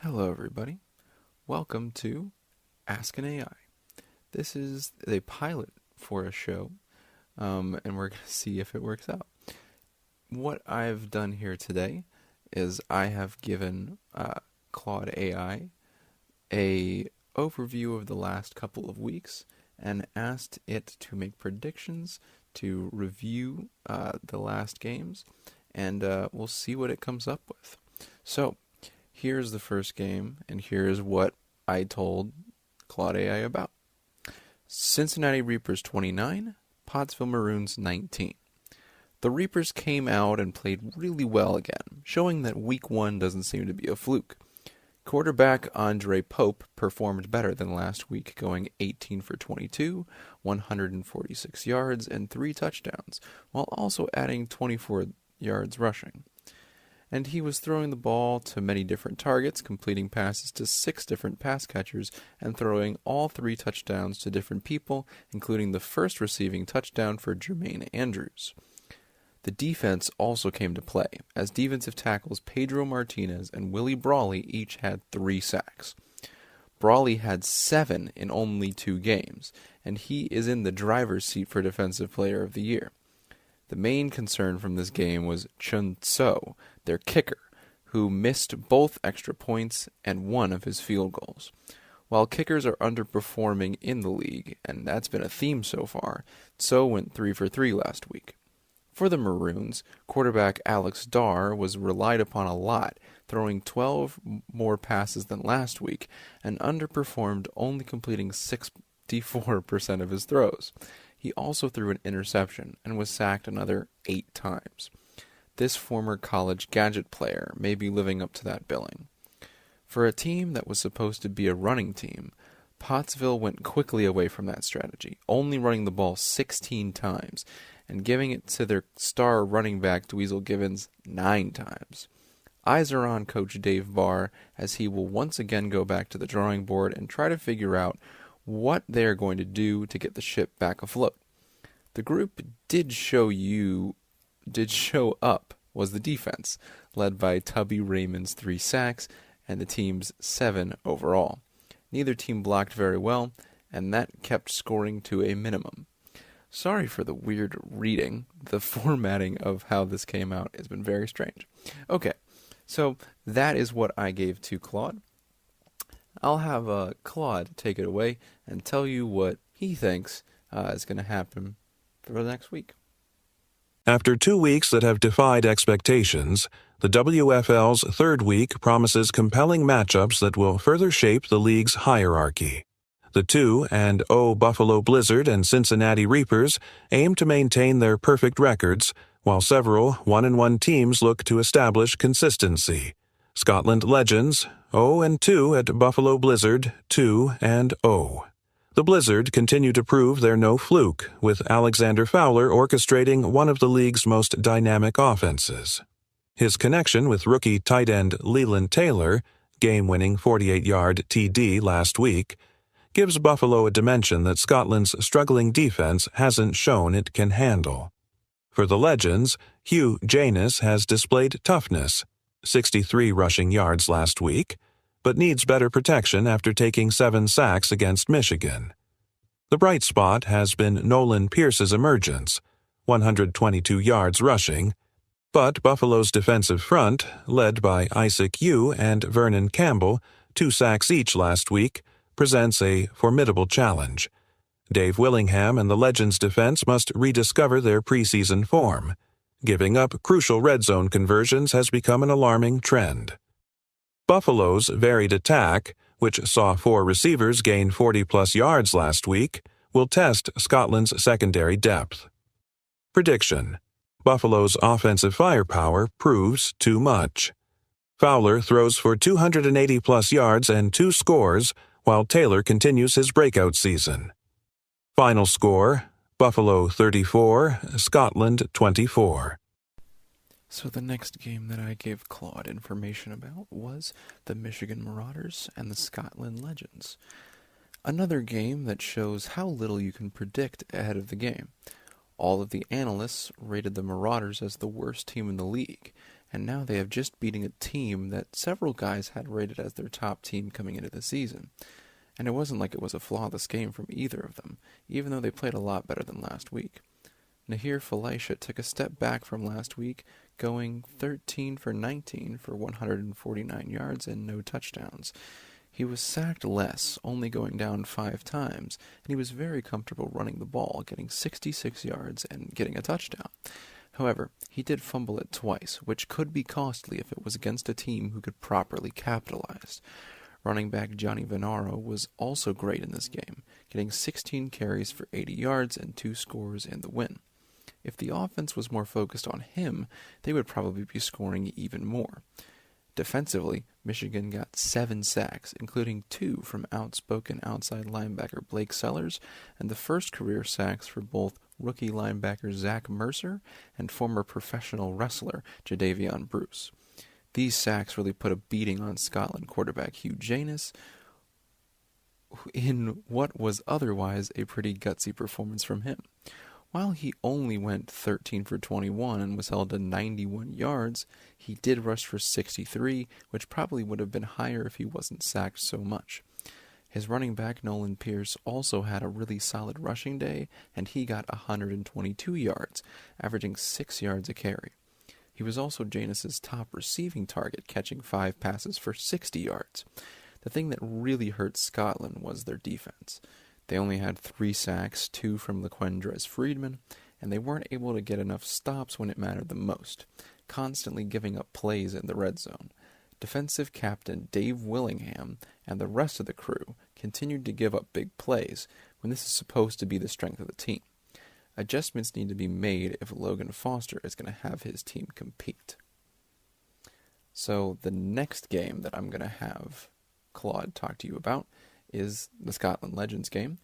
Hello, everybody. Welcome to Ask an AI. This is a pilot for a show, and we're going to see if it works out. What I've done here today is I have given Claude AI a overview of the last couple of weeks and asked it to make predictions, to review the last games, and we'll see what it comes up with. So, here's the first game, and here's what I told Claude AI about. Cincinnati Reapers 29, Pottsville Maroons 19. The Reapers came out and played really well again, showing that week 1 doesn't seem to be a fluke. Quarterback Andre Pope performed better than last week, going 18 for 22, 146 yards, and 3 touchdowns, while also adding 24 yards rushing. And he was throwing the ball to many different targets, completing passes to 6 different pass catchers, and throwing all 3 touchdowns to different people, including the first receiving touchdown for Jermaine Andrews. The defense also came to play, as defensive tackles Pedro Martinez and Willie Brawley each had 3 sacks. Brawley had 7 in only 2 games, and he is in the driver's seat for Defensive Player of the Year. The main concern from this game was Chun Tso, their kicker, who missed both extra points and one of his field goals. While kickers are underperforming in the league, and that's been a theme so far, Tso went 3 for 3 last week. For the Maroons, quarterback Alex Darr was relied upon a lot, throwing 12 more passes than last week, and underperformed, only completing 64% of his throws. He also threw an interception and was sacked another 8 times. This former college gadget player may be living up to that billing. For a team that was supposed to be a running team, Pottsville went quickly away from that strategy, only running the ball 16 times and giving it to their star running back Dweezil Givens 9 times. Eyes are on Coach Dave Barr, as he will once again go back to the drawing board and try to figure out what they are going to do to get the ship back afloat. The group did show up was the defense, led by Tubby Raymond's 3 sacks and the team's 7 overall. Neither team blocked very well, and that kept scoring to a minimum. Sorry for the weird reading. The formatting of how this came out has been very strange. Okay, so that is what I gave to Claude. I'll have Claude take it away and tell you what he thinks is going to happen for the next week. After 2 weeks that have defied expectations, the WFL's third week promises compelling matchups that will further shape the league's hierarchy. The 2-0 Buffalo Blizzard and Cincinnati Reapers aim to maintain their perfect records, while several 1-1 teams look to establish consistency. Scotland Legends 0-2 at Buffalo Blizzard 2-0. The Blizzard continue to prove they're no fluke, with Alexander Fowler orchestrating one of the league's most dynamic offenses. His connection with rookie tight end Leland Taylor, game-winning 48-yard TD last week, gives Buffalo a dimension that Scotland's struggling defense hasn't shown it can handle. For the Legends, Hugh Janus has displayed toughness, 63 rushing yards last week, but needs better protection after taking 7 sacks against Michigan. The bright spot has been Nolan Pierce's emergence, 122 yards rushing, but Buffalo's defensive front, led by Isaac Yu and Vernon Campbell, 2 sacks each last week, presents a formidable challenge. Dave Willingham and the Legends defense must rediscover their preseason form. Giving up crucial red zone conversions has become an alarming trend. Buffalo's varied attack, which saw 4 receivers gain 40-plus yards last week, will test Scotland's secondary depth. Prediction: Buffalo's offensive firepower proves too much. Fowler throws for 280-plus yards and 2 scores, while Taylor continues his breakout season. Final score: Buffalo 34, Scotland 24. So the next game that I gave Claude information about was the Michigan Marauders and the Scotland Legends. Another game that shows how little you can predict ahead of the game. All of the analysts rated the Marauders as the worst team in the league, and now they have just beaten a team that several guys had rated as their top team coming into the season. And it wasn't like it was a flawless game from either of them, even though they played a lot better than last week. Nahir Falaisha took a step back from last week, going 13 for 19 for 149 yards and no touchdowns. He was sacked less, only going down 5 times, and he was very comfortable running the ball, getting 66 yards and getting a touchdown. However, he did fumble it twice, which could be costly if it was against a team who could properly capitalize. Running back Johnny Venaro was also great in this game, getting 16 carries for 80 yards and 2 scores in the win. If the offense was more focused on him, they would probably be scoring even more. Defensively, Michigan got 7 sacks, including 2 from outspoken outside linebacker Blake Sellers, and the first career sacks for both rookie linebacker Zach Mercer and former professional wrestler Jadavion Bruce. These sacks really put a beating on Scotland quarterback Hugh Janus in what was otherwise a pretty gutsy performance from him. While he only went 13 for 21 and was held to 91 yards, he did rush for 63, which probably would have been higher if he wasn't sacked so much. His running back, Nolan Pierce, also had a really solid rushing day, and he got 122 yards, averaging 6 yards a carry. He was also Janus's top receiving target, catching 5 passes for 60 yards. The thing that really hurt Scotland was their defense. They only had 3 sacks, 2 from Laquandrez Friedman, and they weren't able to get enough stops when it mattered the most, constantly giving up plays in the red zone. Defensive captain Dave Willingham and the rest of the crew continued to give up big plays when this is supposed to be the strength of the team. Adjustments need to be made if Logan Foster is going to have his team compete. So the next game that I'm going to have Claude talk to you about is the Scotland Legends game.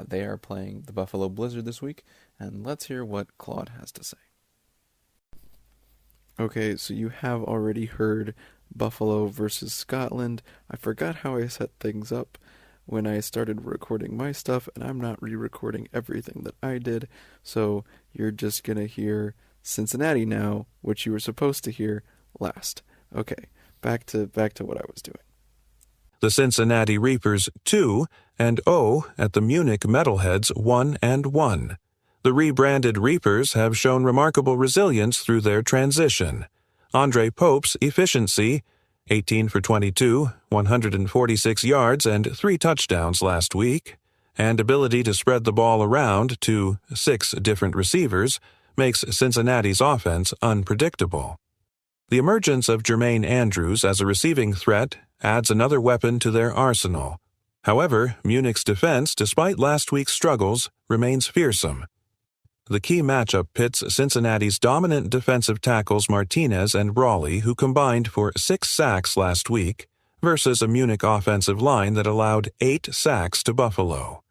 They are playing the Buffalo Blizzard this week, and let's hear what Claude has to say. Okay, so you have already heard Buffalo versus Scotland. I forgot how I set things up when I started recording my stuff, and I'm not re-recording everything that I did, so you're just gonna hear Cincinnati now, which you were supposed to hear last. Okay, back to what I was doing. The Cincinnati Reapers 2 and 0 at the Munich Metalheads 1-1. The rebranded Reapers have shown remarkable resilience through their transition. Andre Pope's efficiency, 18 for 22, 146 yards and 3 touchdowns last week, and ability to spread the ball around to 6 different receivers makes Cincinnati's offense unpredictable. The emergence of Jermaine Andrews as a receiving threat adds another weapon to their arsenal. However, Munich's defense, despite last week's struggles, remains fearsome. The key matchup pits Cincinnati's dominant defensive tackles Martinez and Brawley, who combined for 6 sacks last week, versus a Munich offensive line that allowed 8 sacks to Buffalo.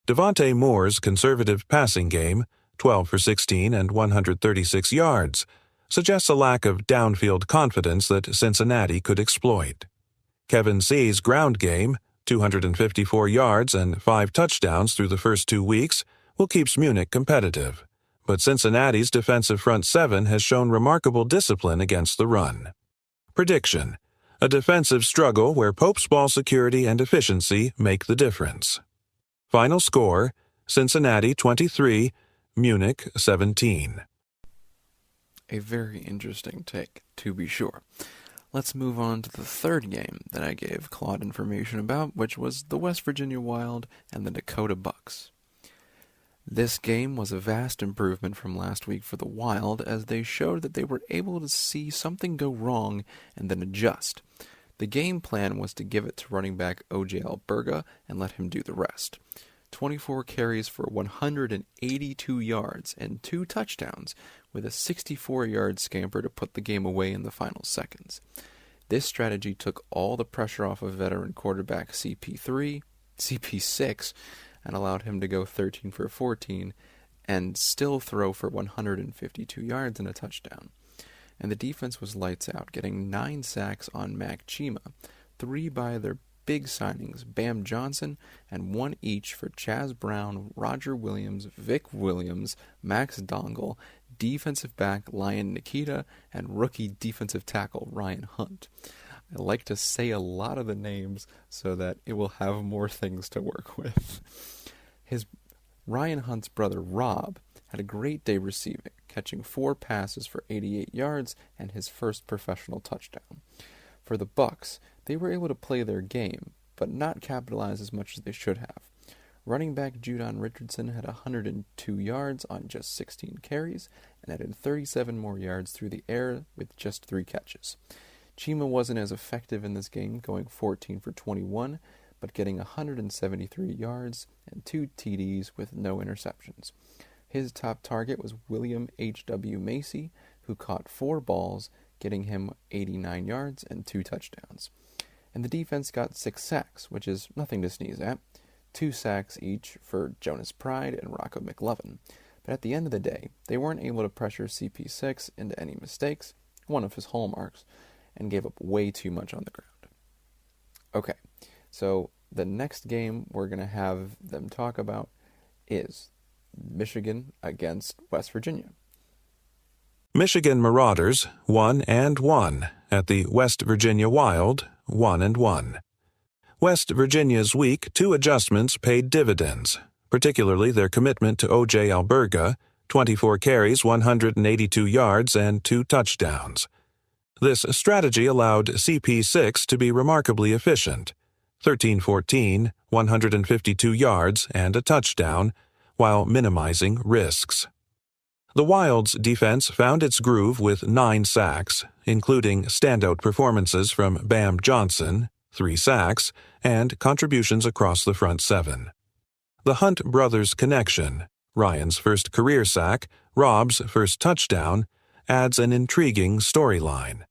Devontae Moore's conservative passing game, 12 for 16 and 136 yards, suggests a lack of downfield confidence that Cincinnati could exploit. Kevin C's ground game, 254 yards and 5 touchdowns through the first 2 weeks, will keep Munich competitive, but Cincinnati's defensive front 7 has shown remarkable discipline against the run. Prediction: a defensive struggle where Pope's ball security and efficiency make the difference. Final score: Cincinnati 23, Munich 17. A very interesting take, to be sure. Let's move on to the third game that I gave Claude information about, which was the West Virginia Wild and the Dakota Bucks. This game was a vast improvement from last week for the Wild, as they showed that they were able to see something go wrong and then adjust. The game plan was to give it to running back O.J. Alberga and let him do the rest. 24 carries for 182 yards and 2 touchdowns, with a 64-yard scamper to put the game away in the final seconds. This strategy took all the pressure off of veteran quarterback CP6, and allowed him to go 13 for 14 and still throw for 152 yards and a touchdown. And the defense was lights out, getting 9 sacks on Mac Chima, 3 by their big signings, Bam Johnson, and 1 each for Chaz Brown, Roger Williams, Vic Williams, Max Dongle, defensive back Lion Nikita and rookie defensive tackle Ryan Hunt. I like to say a lot of the names so that it will have more things to work with. Ryan Hunt's brother Rob had a great day receiving, catching 4 passes for 88 yards and his first professional touchdown. For the Bucs, they were able to play their game, but not capitalize as much as they should have. Running back Judon Richardson had 102 yards on just 16 carries and added 37 more yards through the air with just 3 catches. Chima wasn't as effective in this game, going 14 for 21, but getting 173 yards and 2 TDs with no interceptions. His top target was William H.W. Macy, who caught 4 balls, getting him 89 yards and 2 touchdowns. And the defense got 6 sacks, which is nothing to sneeze at. 2 sacks each for Jonas Pride and Rocco McLovin. But at the end of the day, they weren't able to pressure CP6 into any mistakes, one of his hallmarks, and gave up way too much on the ground. Okay, so the next game we're going to have them talk about is Michigan against West Virginia. Michigan Marauders 1-1 at the West Virginia Wild 1-1. West Virginia's Week 2 adjustments paid dividends, particularly their commitment to O.J. Alberga, 24 carries, 182 yards, and 2 touchdowns. This strategy allowed CP6 to be remarkably efficient, 13-14, 152 yards, and a touchdown, while minimizing risks. The Wild's defense found its groove with 9 sacks, including standout performances from Bam Johnson, 3 sacks, and contributions across the front 7. The Hunt brothers' connection, Ryan's first career sack, Rob's first touchdown, adds an intriguing storyline.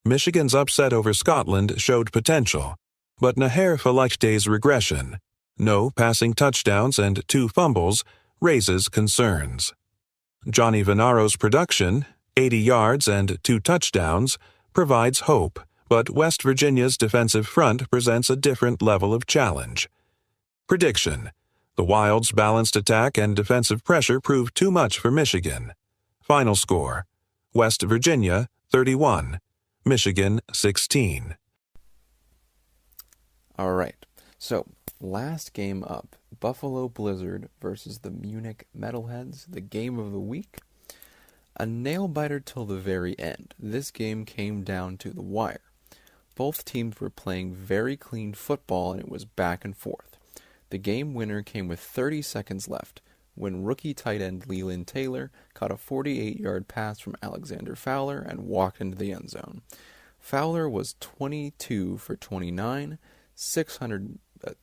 Michigan's upset over Scotland showed potential, but Naher Falekte's regression, no passing touchdowns and 2 fumbles, raises concerns. Johnny Venaro's production, 80 yards and 2 touchdowns, provides hope, but West Virginia's defensive front presents a different level of challenge. Prediction: the Wild's balanced attack and defensive pressure proved too much for Michigan. Final score: West Virginia 31, Michigan 16. All right, so last game up, Buffalo Blizzard versus the Munich Metalheads, the game of the week. A nail-biter till the very end. This game came down to the wire. Both teams were playing very clean football, and it was back and forth. The game winner came with 30 seconds left, when rookie tight end Leland Taylor caught a 48-yard pass from Alexander Fowler and walked into the end zone. Fowler was 22 for 29,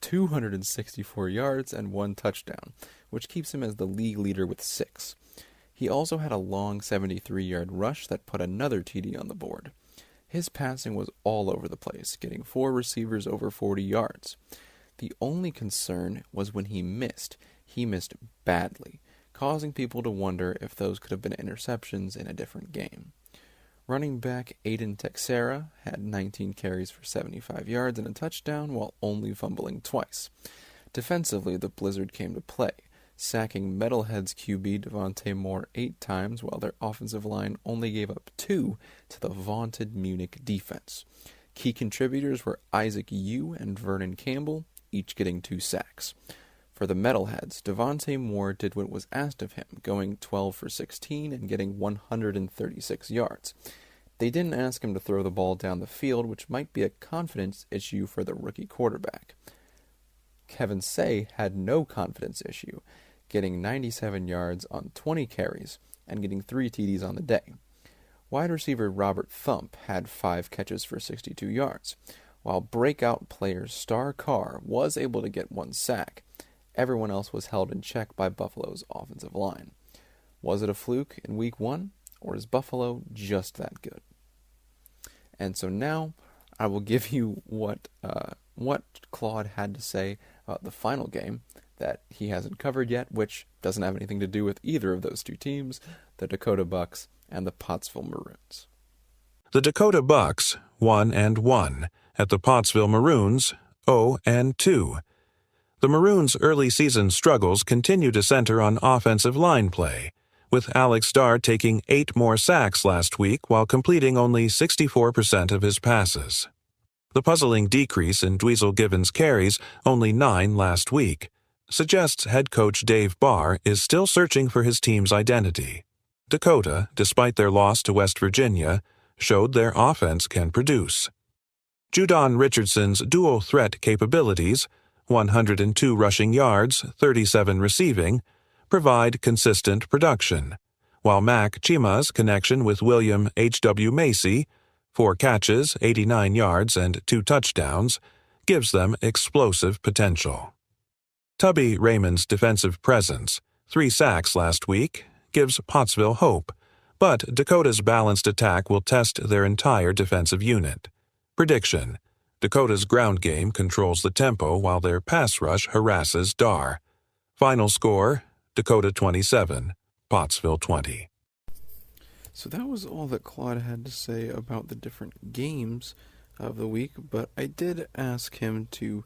264 yards, and 1 touchdown, which keeps him as the league leader with 6. He also had a long 73-yard rush that put another TD on the board. His passing was all over the place, getting 4 receivers over 40 yards. The only concern was when he missed. He missed badly, causing people to wonder if those could have been interceptions in a different game. Running back Aiden Texera had 19 carries for 75 yards and a touchdown while only fumbling twice. Defensively, the Blizzard came to play, sacking Metalheads QB Devontae Moore 8 times while their offensive line only gave up 2 to the vaunted Munich defense. Key contributors were Isaac Yu and Vernon Campbell, each getting 2 sacks. For the Metalheads, Devontae Moore did what was asked of him, going 12 for 16 and getting 136 yards. They didn't ask him to throw the ball down the field, which might be a confidence issue for the rookie quarterback. Kevin Say had no confidence issue, getting 97 yards on 20 carries and getting 3 TDs on the day. Wide receiver Robert Thump had 5 catches for 62 yards, while breakout player Star Carr was able to get 1 sack. Everyone else was held in check by Buffalo's offensive line. Was it a fluke in Week 1, or is Buffalo just that good? And so now I will give you what Claude had to say about the final game that he hasn't covered yet, which doesn't have anything to do with either of those 2 teams, the Dakota Bucks and the Pottsville Maroons. The Dakota Bucks 1-1 at the Pottsville Maroons 0-2. The Maroons' early season struggles continue to center on offensive line play, with Alex Starr taking 8 more sacks last week while completing only 64% of his passes. The puzzling decrease in Dweezil Givens' carries, only 9 last week, suggests head coach Dave Barr is still searching for his team's identity. Dakota, despite their loss to West Virginia, showed their offense can produce. Judon Richardson's dual threat capabilities, 102 rushing yards, 37 receiving, provide consistent production, while Mac Chima's connection with William H.W. Macy, 4 catches, 89 yards, and 2 touchdowns, gives them explosive potential. Tubby Raymond's defensive presence, 3 sacks last week, gives Pottsville hope, but Dakota's balanced attack will test their entire defensive unit. Prediction: Dakota's ground game controls the tempo while their pass rush harasses Dar. Final score: Dakota 27, Pottsville 20. So that was all that Claude had to say about the different games of the week, but I did ask him to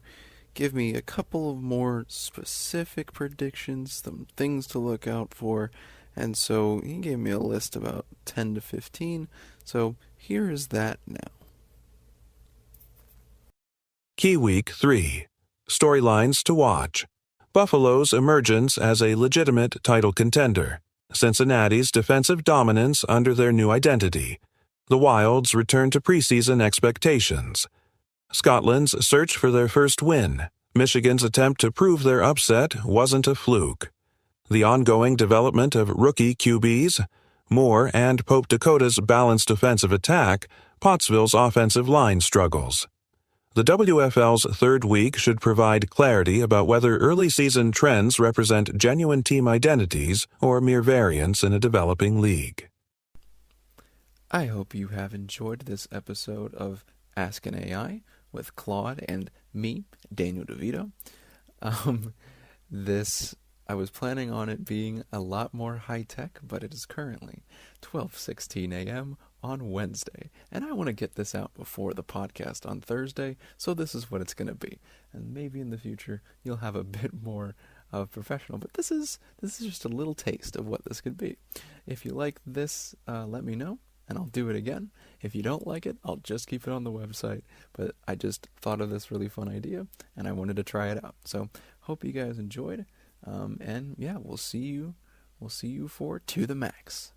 give me a couple of more specific predictions, some things to look out for, and so he gave me a list about 10 to 15, so here is that now. Key Week 3. Storylines to watch. Buffalo's emergence as a legitimate title contender. Cincinnati's defensive dominance under their new identity. The Wild's return to preseason expectations. Scotland's search for their first win. Michigan's attempt to prove their upset wasn't a fluke. The ongoing development of rookie QBs. Moore and Pope Dakota's balanced offensive attack. Pottsville's offensive line struggles. The WFL's third week should provide clarity about whether early season trends represent genuine team identities or mere variants in a developing league. I hope you have enjoyed this episode of Ask an AI with Claude and me, Daniel DeVito. I was planning on it being a lot more high-tech, but it is currently 12:16 a.m. on Wednesday, and I want to get this out before the podcast on Thursday, so this is what it's going to be. And maybe in the future you'll have a bit more of professional, but this is just a little taste of what this could be. If you like this, let me know, and I'll do it again. If you don't like it, I'll just keep it on the website, but I just thought of this really fun idea, and I wanted to try it out. So hope you guys enjoyed. And yeah, we'll see you for To the Max.